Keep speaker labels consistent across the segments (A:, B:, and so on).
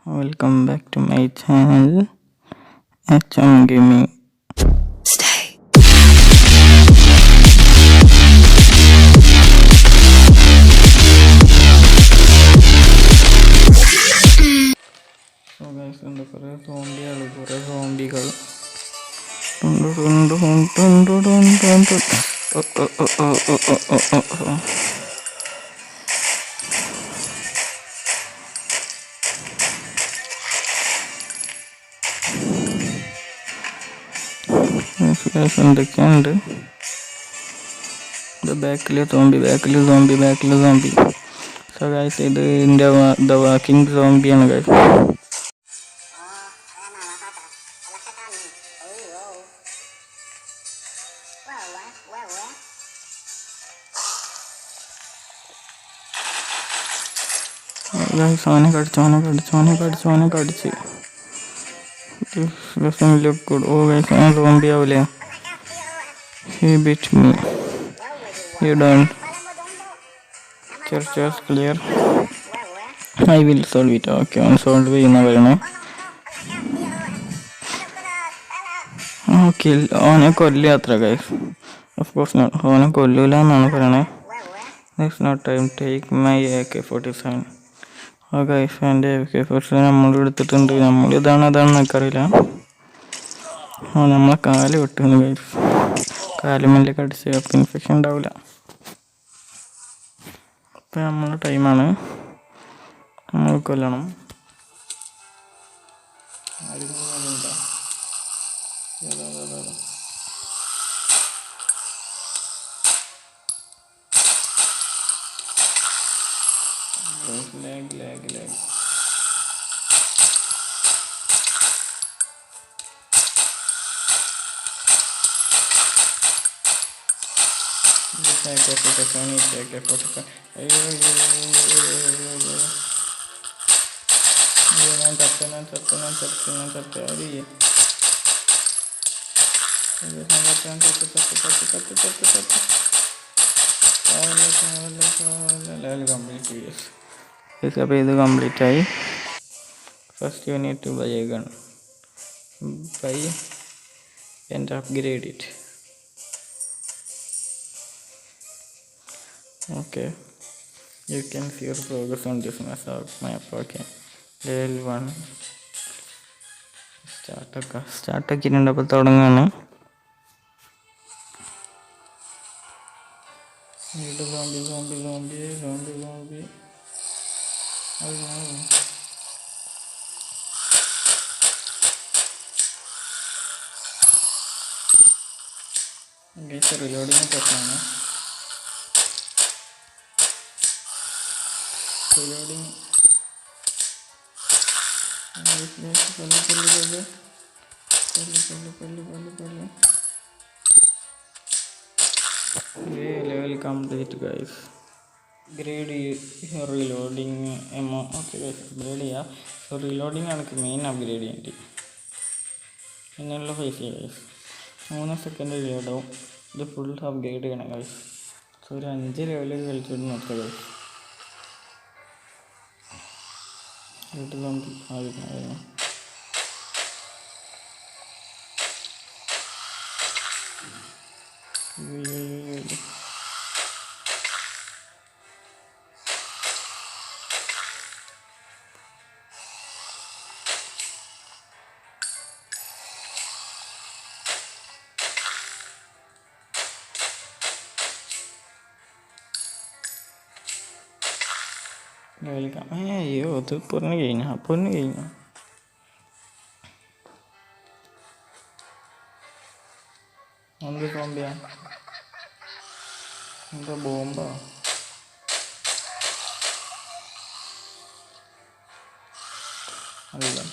A: Welcome back to my channel HM Gaming. Stay. So guys, എന്താ കുറേ സോംബികൾ എന്തൊക്കെയുണ്ട്. ബാക്കില് സോംബി. സോ ഗൈസ്, ഇത് എൻ്റെ ദ വാക്കിംഗ് സോംബിയാണ് ഗൈസ്. അവനെ കടിച്ച് look good. Oh guys, I'm zombie ആവൂലേ. He bit me. You don't. Church clear. I will solve it. Okay, on solve ചെയ്യുന്ന പറയണേ. കിൽ അവനെ കൊല്ലാത്ര ഗൈസ്. Of course not. അവനെ കൊല്ലൂല എന്നാണ് പറയണേ. It's not time. Take my AK-47. Guys, എൻ്റെ AK-47 നമ്മൾ എടുത്തിട്ടുണ്ട്. അതാണെന്ന് എനിക്കറിയില്ല. നമ്മളെ കാല് വെട്ടുന്നു ഗൈസ്. കാലുമല്ല് കടിച്ച് അപ്പം ഇൻഫെക്ഷൻ ഉണ്ടാവില്ല. അപ്പം നമ്മളെ ടൈമാണ്. നമ്മൾ കൊല്ലണം. Lag AK-47. ഞാൻ ചത്ത അപ്പോൾ ഇത് കംപ്ലീറ്റ് ആയി. First you need to buy a gun. Buy and upgrade it. Okay, you can see your progress on this map. Okay, level 1 start ആക്കിയിട്ടുണ്ട്. അപ്പോൾ തുടങ്ങാണ്. സോംബി റിലോഡിങ് പ്രശ്നമാണ്. Level complete guys. Grade reloading ammo. Okay guys, upgrade ചെയ്യാം. So reloading ആണ് main upgrade ചെയ്യേണ്ടി. പിന്നെയുള്ള phase guys 3 second റീലോഡാവും. ഇത് ഫുൾ അപ്ഗ്രേഡ് ചെയ്യണം ഗൈസ്. സോ ഒരു 5 ലെവലിൽ കളിച്ചിട്ട് നിർത്തുക ഗൈസ്. അയ്യോ, അത് പൊന്നു കഴിഞ്ഞ എന്ത് സോംബിയാ? എന്താ ബോംബാ? അല്ല, അതെ.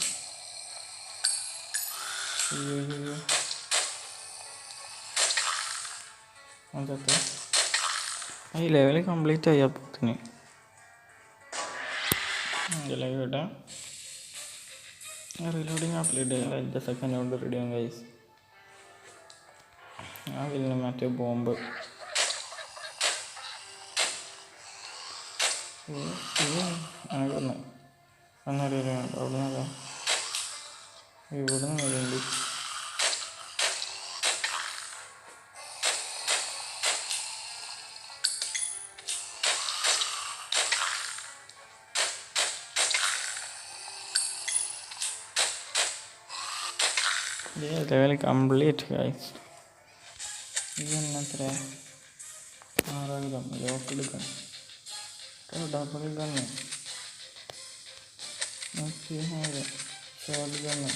A: ഈ ലെവൽ കംപ്ലീറ്റ് ആയി. അപ്പത്തിന് ലൈവ് ഇടാം. റീലോഡിങ് അപ്ലോഡ് ചെയ്യാം. 5 സെക്കൻഡ് കൊണ്ട് റെഡി ആവും ഗൈസ്. ആ വില്ല മറ്റേ ബോംബ് അങ്ങനെ അന്നേരം അവിടെ നിന്ന് ഇവിടെ നിന്ന് വരുന്നുണ്ട്. Level complete guys. ഇതെന്നത്ര 6 local gun, double gun, 100 short gun,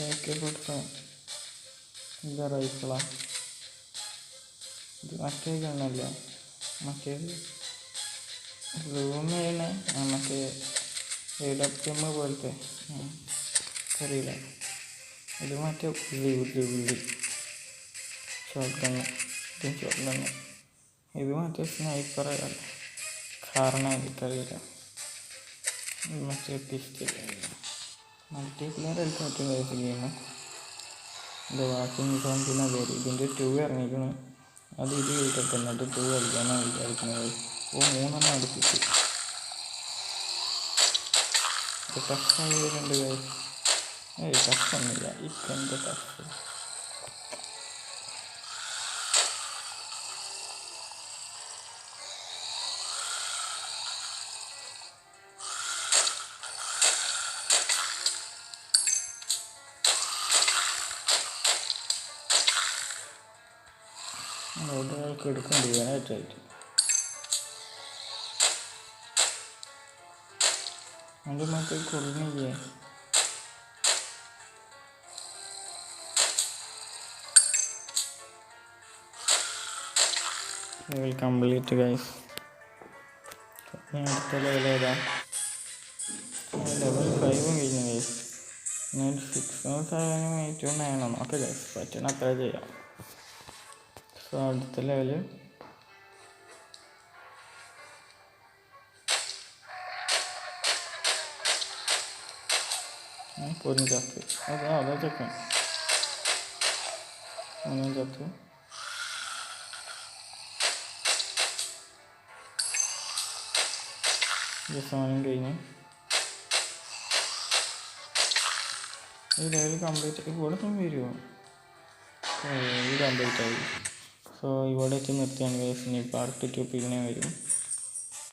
A: AK-47. ഇത് റൈഫിളാ? ഇത് മറ്റേ ഗണ്ണല്ല, മറ്റേത് റൂം ചെയ്യണ മറ്റേ AWM പോലത്തെ അറിയില്ല. ഇത് മറ്റേ ഉള്ളി ഷോർട്ട് ഗണ്ണ്, ഇത് ഷോർട്ട് ഗണ്ണ്. ഇത് മറ്റേ സ്നൈപ്പർ കാരണം എനിക്കറിയില്ല. മറ്റേ പിസ്റ്റൽ മൾട്ടിപ്ലെയർ എനിക്ക് മറ്റേ വയസ്സ് ഗെയിം. ഇത് വാക്കിംഗ് സോൺസിന് പേര്. ഇതിൻ്റെ 2 ഇറങ്ങിക്കണം. അത് ഇത് കേട്ടിട്ട് എന്നിട്ട് 2 കളിക്കാനാണ് വിചാരിക്കുന്നത്. 3 അടുപ്പിച്ച് ടഫായി വരുന്നുണ്ട് ഗൈസ്. ടഫൊന്നുമില്ല, ഇപ്പം ടഫ്. ഒരാൾക്ക് എടുക്കേണ്ടി വരാനായിട്ടായിട്ട് അത് മറ്റേ കൊള്ളില്ലേ. Level complete guys. അടുത്ത ലെവൽ ഏതാ? ലെവൽ 5 കഴിഞ്ഞു ഗൈസ്. 6 7 8 9 ഓക്കെ ഗൈസ്, പറ്റണ അത്ര ചെയ്യാം. സോ അടുത്ത ലെവല് പൊരിഞ്ഞ ചത്ത്. അതാ ചെക്കൻ ഒന്നും ചത്ത്. സാധനം കഴിഞ്ഞ് ഈ ലെവൽ കംപ്ലീറ്റ്. ഇവിടെ തന്നെ വരുമോ? ഇത് കംപ്ലീറ്റ് ആയി. സോ ഇവിടെ വെച്ച് നിർത്തിയാണ് ഗൈസ്. ഇനി പാർട്ട് 2 പിന്നെ വരും.